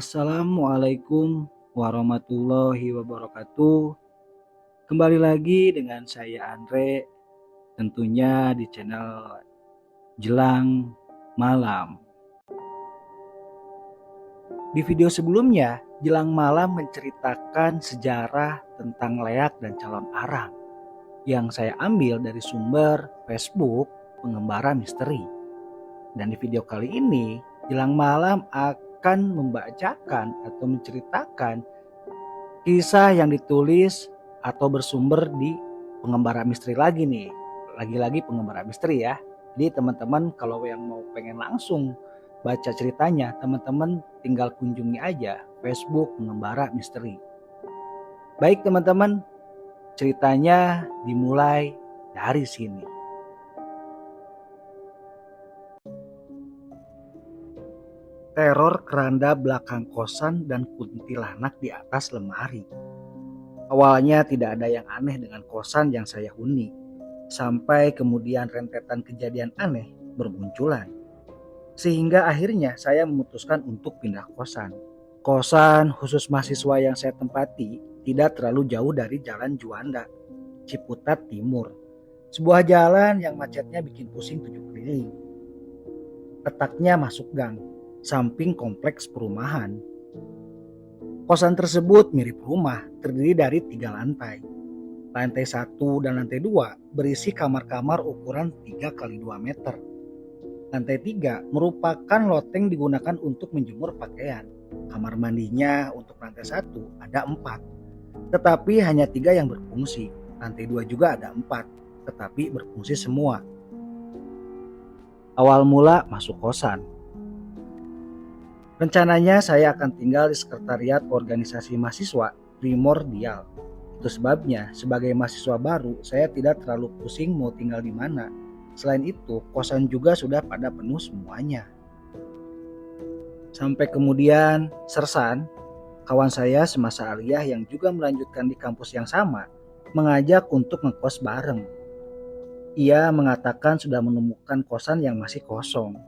Assalamualaikum warahmatullahi wabarakatuh. Kembali lagi dengan saya Andre, tentunya di channel Jelang Malam. Di video sebelumnya, Jelang Malam menceritakan sejarah tentang leak dan calon arang yang saya ambil dari sumber Facebook Pengembara Misteri. Dan di video kali ini, Jelang Malam akan membacakan atau menceritakan kisah yang ditulis atau bersumber di Pengembara Misteri lagi nih. Lagi-lagi Pengembara Misteri ya. Jadi teman-teman kalau yang mau pengen langsung baca ceritanya, teman-teman tinggal kunjungi aja Facebook Pengembara Misteri. Baik teman-teman, ceritanya dimulai dari sini. Teror keranda belakang kosan dan kuntilanak di atas lemari. Awalnya tidak ada yang aneh dengan kosan yang saya huni, sampai kemudian rentetan kejadian aneh bermunculan. Sehingga akhirnya saya memutuskan untuk pindah kosan. Kosan khusus mahasiswa yang saya tempati tidak terlalu jauh dari Jalan Juanda, Ciputat Timur. Sebuah jalan yang macetnya bikin pusing 7 keliling. Letaknya masuk gang, samping kompleks perumahan. Kosan tersebut mirip rumah, terdiri dari 3 lantai. Lantai 1 dan lantai 2 berisi kamar-kamar ukuran 3 kali 2 meter. Lantai 3 merupakan loteng digunakan untuk menjemur pakaian. Kamar mandinya untuk lantai 1 ada 4, tetapi hanya 3 yang berfungsi. Lantai 2 juga ada 4, tetapi berfungsi semua. Awal mula masuk kosan. Rencananya saya akan tinggal di sekretariat organisasi mahasiswa Primordial. Itu sebabnya sebagai mahasiswa baru saya tidak terlalu pusing mau tinggal di mana. Selain itu kosan juga sudah pada penuh semuanya. Sampai kemudian Sersan, kawan saya semasa aliyah yang juga melanjutkan di kampus yang sama, mengajak untuk ngekos bareng. Ia mengatakan sudah menemukan kosan yang masih kosong.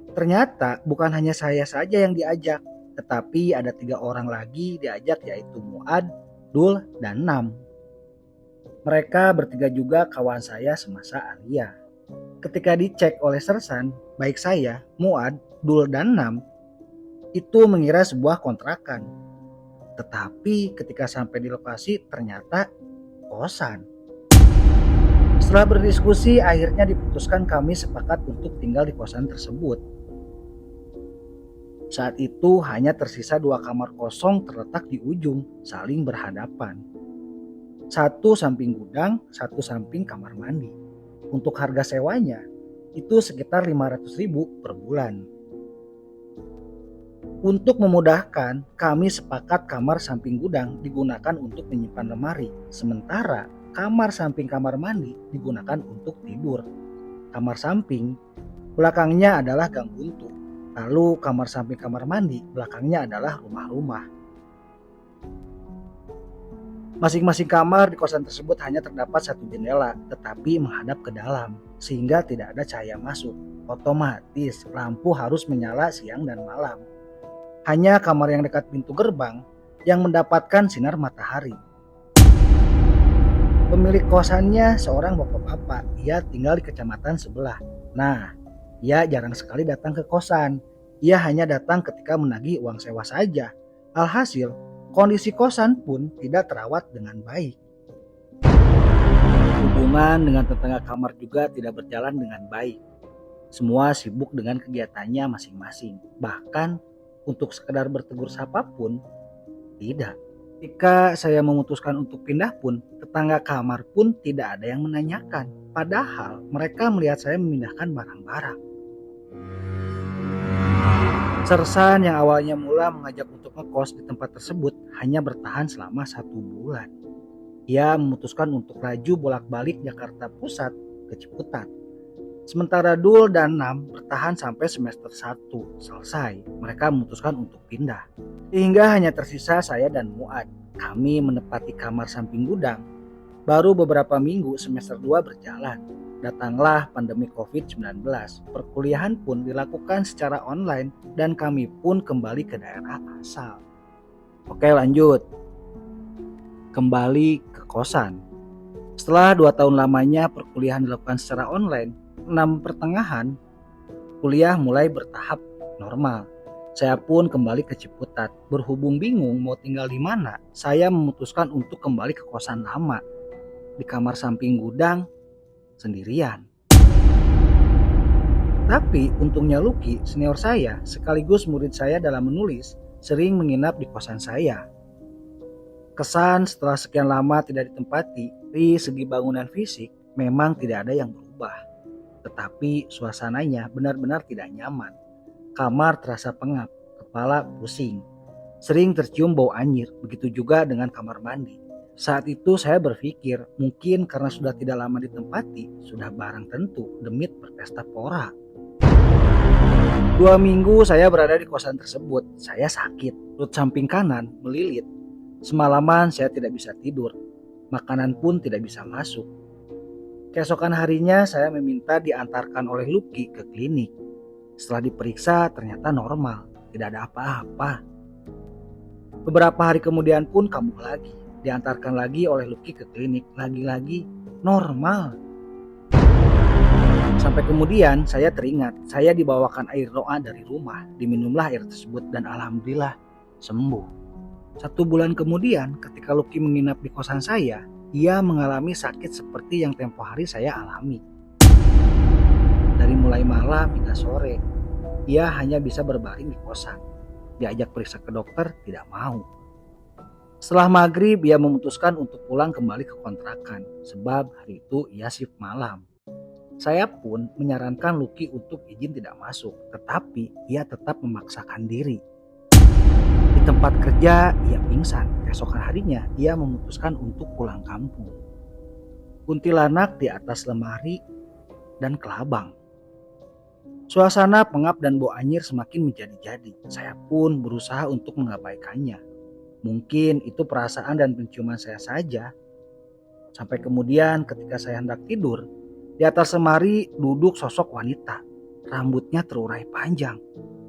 Ternyata bukan hanya saya saja yang diajak, tetapi ada 3 orang lagi diajak, yaitu Muad, Dul, dan Nam. Mereka bertiga juga kawan saya semasa aliyah. Ketika dicek oleh Sersan, baik saya, Muad, Dul, dan Nam itu mengira sebuah kontrakan. Tetapi ketika sampai di lokasi ternyata kosan. Setelah berdiskusi, akhirnya diputuskan kami sepakat untuk tinggal di kosan tersebut. Saat itu hanya tersisa 2 kamar kosong terletak di ujung, saling berhadapan. Satu samping gudang, satu samping kamar mandi. Untuk harga sewanya itu sekitar 500.000 per bulan. Untuk memudahkan, kami sepakat kamar samping gudang digunakan untuk menyimpan lemari, sementara kamar samping kamar mandi digunakan untuk tidur. Kamar samping belakangnya adalah gang buntu, lalu kamar samping kamar mandi belakangnya adalah rumah-rumah. Masing-masing kamar di kosan tersebut hanya terdapat 1 jendela, tetapi menghadap ke dalam, sehingga tidak ada cahaya masuk. Otomatis lampu harus menyala siang dan malam. Hanya kamar yang dekat pintu gerbang yang mendapatkan sinar matahari. Pemilik kosannya seorang bapak-bapak, ia tinggal di kecamatan sebelah. Nah, ia jarang sekali datang ke kosan. Ia hanya datang ketika menagih uang sewa saja. Alhasil, kondisi kosan pun tidak terawat dengan baik. Hubungan dengan tetangga kamar juga tidak berjalan dengan baik. Semua sibuk dengan kegiatannya masing-masing. Bahkan untuk sekedar bertegur sapa pun tidak. Ketika saya memutuskan untuk pindah pun, tetangga kamar pun tidak ada yang menanyakan. Padahal mereka melihat saya memindahkan barang-barang. Sersan yang awalnya mula mengajak untuk ngekos di tempat tersebut hanya bertahan selama 1 bulan. Ia memutuskan untuk laju bolak-balik Jakarta Pusat ke Ciputat. Sementara Dul dan Nam bertahan sampai semester 1 selesai. Mereka memutuskan untuk pindah. Sehingga hanya tersisa saya dan Muad. Kami menempati kamar samping gudang. Baru beberapa minggu semester 2 berjalan. Datanglah pandemi COVID-19. Perkuliahan pun dilakukan secara online dan kami pun kembali ke daerah asal. Oke, lanjut. Kembali ke kosan. Setelah 2 tahun lamanya perkuliahan dilakukan secara online, 6 pertengahan kuliah mulai bertahap normal. Saya pun kembali ke Ciputat. Berhubung bingung mau tinggal di mana, saya memutuskan untuk kembali ke kosan lama di kamar samping gudang sendirian. Tapi untungnya Lucky, senior saya sekaligus murid saya dalam menulis, sering menginap di kosan saya. Kesan setelah sekian lama tidak ditempati, dari segi bangunan fisik memang tidak ada yang berubah. Tetapi suasananya benar-benar tidak nyaman. Kamar terasa pengap, kepala pusing. Sering tercium bau anyir, begitu juga dengan kamar mandi. Saat itu saya berpikir mungkin karena sudah tidak lama ditempati, sudah barang tentu demit berpesta pora. 2 minggu saya berada di kosan tersebut. Saya sakit, perut samping kanan melilit. Semalaman saya tidak bisa tidur, makanan pun tidak bisa masuk. Keesokan harinya saya meminta diantarkan oleh Lucky ke klinik. Setelah diperiksa ternyata normal, tidak ada apa-apa. Beberapa hari kemudian pun kambuh lagi. Diantarkan lagi oleh Lucky ke klinik, lagi-lagi normal. Sampai kemudian saya teringat, saya dibawakan air doa dari rumah, diminumlah air tersebut dan alhamdulillah sembuh. 1 bulan kemudian ketika Lucky menginap di kosan saya, ia mengalami sakit seperti yang tempo hari saya alami. Dari mulai malam hingga sore, ia hanya bisa berbaring di kosan. Diajak periksa ke dokter, tidak mau. Setelah maghrib, ia memutuskan untuk pulang kembali ke kontrakan, sebab hari itu ia shift malam. Saya pun menyarankan Lucky untuk izin tidak masuk, tetapi ia tetap memaksakan diri. Di tempat kerja, ia pingsan. Keesokan harinya, ia memutuskan untuk pulang kampung. Kuntilanak di atas lemari dan kelabang. Suasana pengap dan bau anyir semakin menjadi-jadi. Saya pun berusaha untuk mengabaikannya. Mungkin itu perasaan dan penciuman saya saja. Sampai kemudian ketika saya hendak tidur, di atas lemari duduk sosok wanita. Rambutnya terurai panjang,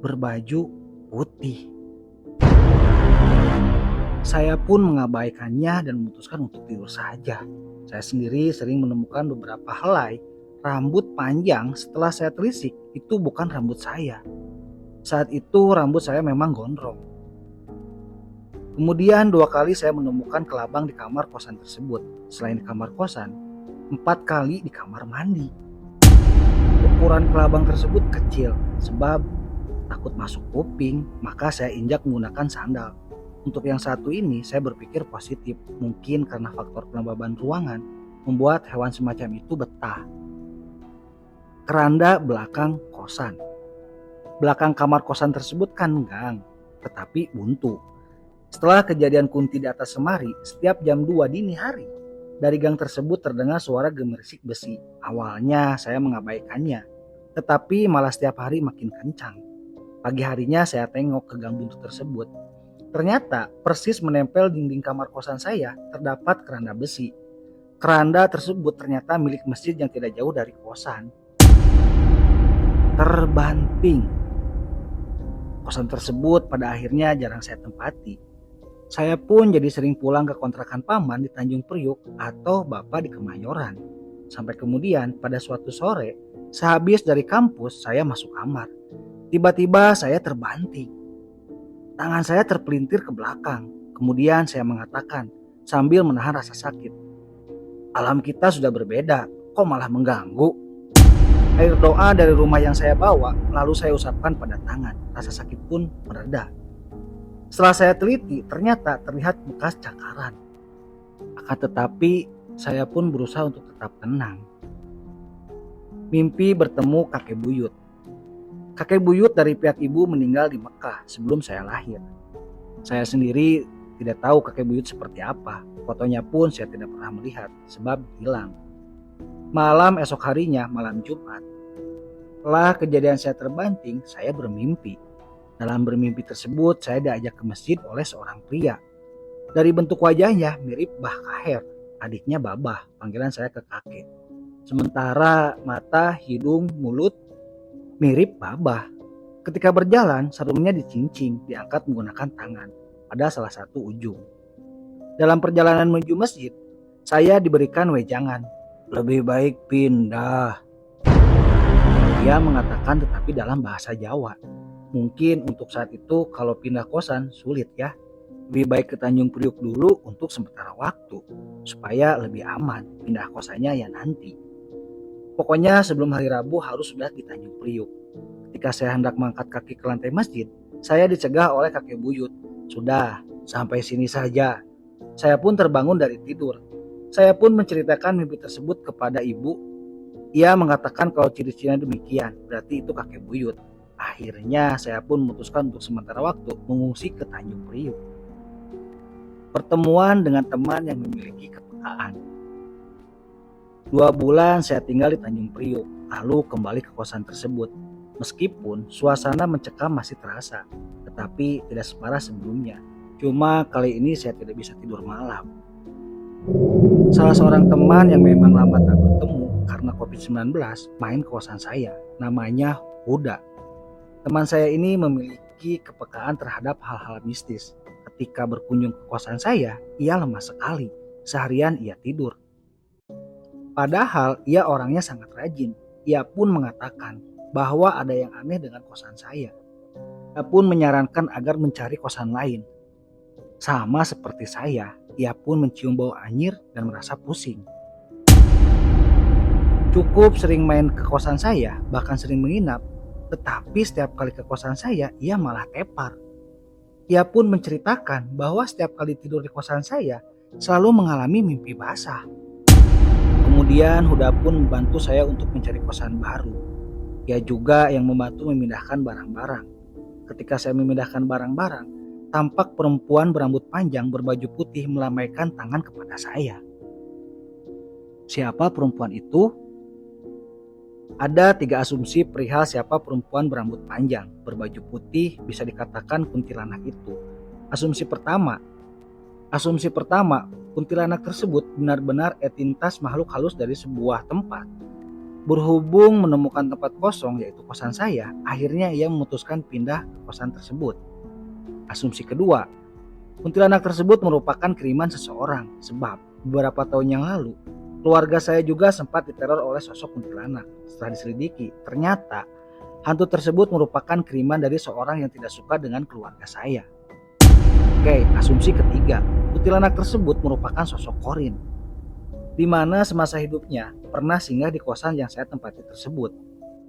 berbaju putih. Saya pun mengabaikannya dan memutuskan untuk tidur saja. Saya sendiri sering menemukan beberapa helai rambut panjang. Setelah saya telisik, itu bukan rambut saya. Saat itu rambut saya memang gondrong. Kemudian 2 kali saya menemukan kelabang di kamar kosan tersebut. Selain di kamar kosan, 4 kali di kamar mandi. Ukuran kelabang tersebut kecil, sebab takut masuk kuping, maka saya injak menggunakan sandal. Untuk yang satu ini saya berpikir positif, mungkin karena faktor kelembaban ruangan membuat hewan semacam itu betah. Keranda belakang kosan. Belakang kamar kosan tersebut kan gang, tetapi buntu. Setelah kejadian Kunti di atas lemari, setiap jam 2 dini hari, dari gang tersebut terdengar suara gemerisik besi. Awalnya saya mengabaikannya, tetapi malah setiap hari makin kencang. Pagi harinya saya tengok ke gang buntu tersebut. Ternyata persis menempel dinding kamar kosan saya terdapat keranda besi. Keranda tersebut ternyata milik masjid yang tidak jauh dari kosan. Terbanting. Kosan tersebut pada akhirnya jarang saya tempati. Saya pun jadi sering pulang ke kontrakan paman di Tanjung Priuk atau bapak di Kemayoran. Sampai kemudian pada suatu sore, sehabis dari kampus saya masuk kamar. Tiba-tiba saya terbanting. Tangan saya terpelintir ke belakang. Kemudian saya mengatakan sambil menahan rasa sakit, "Alam kita sudah berbeda, kok malah mengganggu?" Air doa dari rumah yang saya bawa lalu saya usapkan pada tangan. Rasa sakit pun mereda. Setelah saya teliti, ternyata terlihat bekas cakaran. Akan tetapi, saya pun berusaha untuk tetap tenang. Mimpi bertemu kakek buyut. Kakek buyut dari pihak ibu meninggal di Mekah sebelum saya lahir. Saya sendiri tidak tahu kakek buyut seperti apa. Fotonya pun saya tidak pernah melihat sebab hilang. Malam esok harinya, malam Jumat. Setelah kejadian saya terbanting, saya bermimpi. Dalam bermimpi tersebut, saya diajak ke masjid oleh seorang pria. Dari bentuk wajahnya mirip Bah Kaher, adiknya Babah, panggilan saya ke kakek. Sementara mata, hidung, mulut mirip babah. Ketika berjalan, sarungnya dicincing, diangkat menggunakan tangan pada salah satu ujung. Dalam perjalanan menuju masjid, saya diberikan wejangan. Lebih baik pindah, ia mengatakan, tetapi dalam bahasa Jawa. Mungkin untuk saat itu kalau pindah kosan sulit ya. Lebih baik ke Tanjung Priuk dulu untuk sementara waktu, supaya lebih aman. Pindah kosannya ya nanti. Pokoknya sebelum hari Rabu harus sudah di Tanjung Priuk. Ketika saya hendak mengangkat kaki ke lantai masjid, saya dicegah oleh kakek buyut. Sudah, sampai sini saja. Saya pun terbangun dari tidur. Saya pun menceritakan mimpi tersebut kepada ibu. Ia mengatakan kalau ciri-cirinya demikian, berarti itu kakek buyut. Akhirnya saya pun memutuskan untuk sementara waktu mengungsi ke Tanjung Priuk. Pertemuan dengan teman yang memiliki kepekaan. 2 bulan saya tinggal di Tanjung Priuk, lalu kembali ke kosan tersebut. Meskipun suasana mencekam masih terasa, tetapi tidak separah sebelumnya. Cuma kali ini saya tidak bisa tidur malam. Salah seorang teman yang memang lama tak bertemu karena COVID-19 main ke kosan saya. Namanya Huda. Teman saya ini memiliki kepekaan terhadap hal-hal mistis. Ketika berkunjung ke kosan saya, ia lemah sekali. Seharian ia tidur. Padahal ia orangnya sangat rajin. Ia pun mengatakan bahwa ada yang aneh dengan kosan saya. Ia pun menyarankan agar mencari kosan lain. Sama seperti saya, ia pun mencium bau anyir dan merasa pusing. Cukup sering main ke kosan saya, bahkan sering menginap. Tetapi setiap kali ke kosan saya, ia malah tepar. Ia pun menceritakan bahwa setiap kali tidur di kosan saya, selalu mengalami mimpi basah. Kemudian Huda pun membantu saya untuk mencari kosan baru. Ia juga yang membantu memindahkan barang-barang. Ketika saya memindahkan barang-barang, tampak perempuan berambut panjang berbaju putih melambaikan tangan kepada saya. Siapa perempuan itu? Ada 3 asumsi perihal siapa perempuan berambut panjang, berbaju putih, bisa dikatakan kuntilanak itu. Asumsi pertama, kuntilanak tersebut benar-benar etintas makhluk halus dari sebuah tempat. Berhubung menemukan tempat kosong yaitu kosan saya, akhirnya ia memutuskan pindah ke kosan tersebut. Asumsi kedua, kuntilanak tersebut merupakan kiriman seseorang, sebab beberapa tahun yang lalu keluarga saya juga sempat diteror oleh sosok kuntilanak. Setelah diselidiki, ternyata hantu tersebut merupakan kiriman dari seorang yang tidak suka dengan keluarga saya. Oke, asumsi ketiga, kuntilanak tersebut merupakan sosok Korin, di mana semasa hidupnya pernah singgah di kosan yang saya tempati tersebut.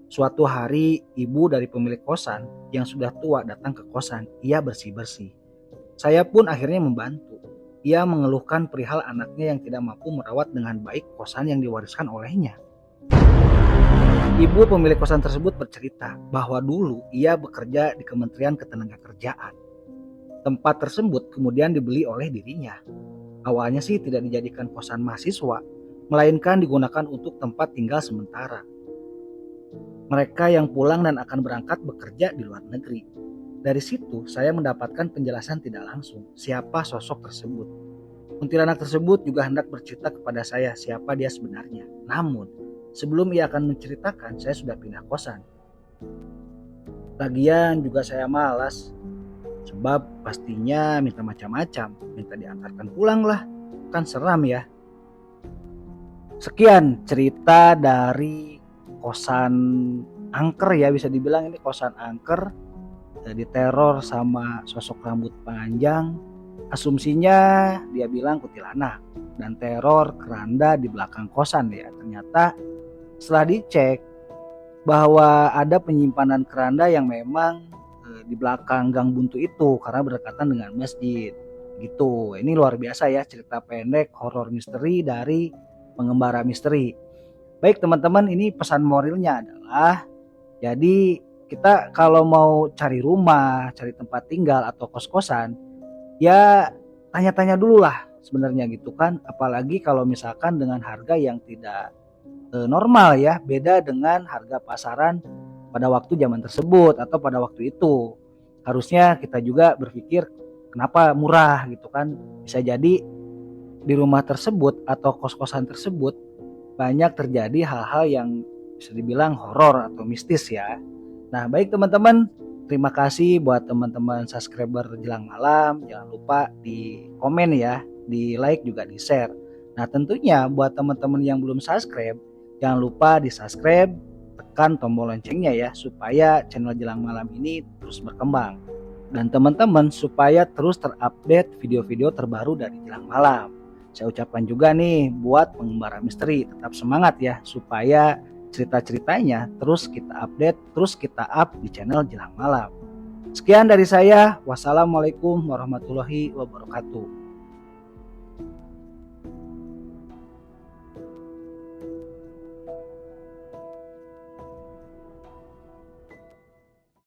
Suatu hari, ibu dari pemilik kosan yang sudah tua datang ke kosan. Ia bersih-bersih. Saya pun akhirnya membantu. Ia mengeluhkan perihal anaknya yang tidak mampu merawat dengan baik kosan yang diwariskan olehnya. Ibu pemilik kosan tersebut bercerita bahwa dulu ia bekerja di Kementerian Ketenagakerjaan. Tempat tersebut kemudian dibeli oleh dirinya. Awalnya sih tidak dijadikan kosan mahasiswa, melainkan digunakan untuk tempat tinggal sementara. Mereka yang pulang dan akan berangkat bekerja di luar negeri. Dari situ saya mendapatkan penjelasan tidak langsung siapa sosok tersebut. Kuntilanak tersebut juga hendak bercerita kepada saya siapa dia sebenarnya. Namun sebelum ia akan menceritakan, saya sudah pindah kosan. Lagian juga saya malas, sebab pastinya minta macam-macam, minta diantarkan pulang lah, kan seram ya. Sekian cerita dari kosan angker ya, bisa dibilang ini kosan angker. Diteror sama sosok rambut panjang. Asumsinya dia bilang kuntilanak dan teror keranda di belakang kosan ya. Ternyata setelah dicek bahwa ada penyimpanan keranda yang memang di belakang gang buntu itu karena berdekatan dengan masjid gitu. Ini luar biasa ya, cerita pendek horor misteri dari pengembara misteri. Baik teman-teman, ini pesan moralnya adalah jadi kita kalau mau cari rumah, cari tempat tinggal atau kos-kosan, ya tanya-tanya dulu lah sebenarnya gitu kan. Apalagi kalau misalkan dengan harga yang tidak normal ya, beda dengan harga pasaran pada waktu zaman tersebut atau pada waktu itu. Harusnya kita juga berpikir kenapa murah gitu kan. Bisa jadi di rumah tersebut atau kos-kosan tersebut banyak terjadi hal-hal yang bisa dibilang horor atau mistis ya. Nah, baik teman-teman, terima kasih buat teman-teman subscriber Jelang Malam. Jangan lupa di komen ya, di like juga di share. Nah, tentunya buat teman-teman yang belum subscribe, jangan lupa di subscribe, tekan tombol loncengnya ya, supaya channel Jelang Malam ini terus berkembang. Dan teman-teman supaya terus terupdate video-video terbaru dari Jelang Malam. Saya ucapkan juga nih buat pengembara misteri, tetap semangat ya, supaya cerita-ceritanya terus kita update, terus kita up di channel Jelang Malam. Sekian dari saya. Wassalamualaikum warahmatullahi wabarakatuh.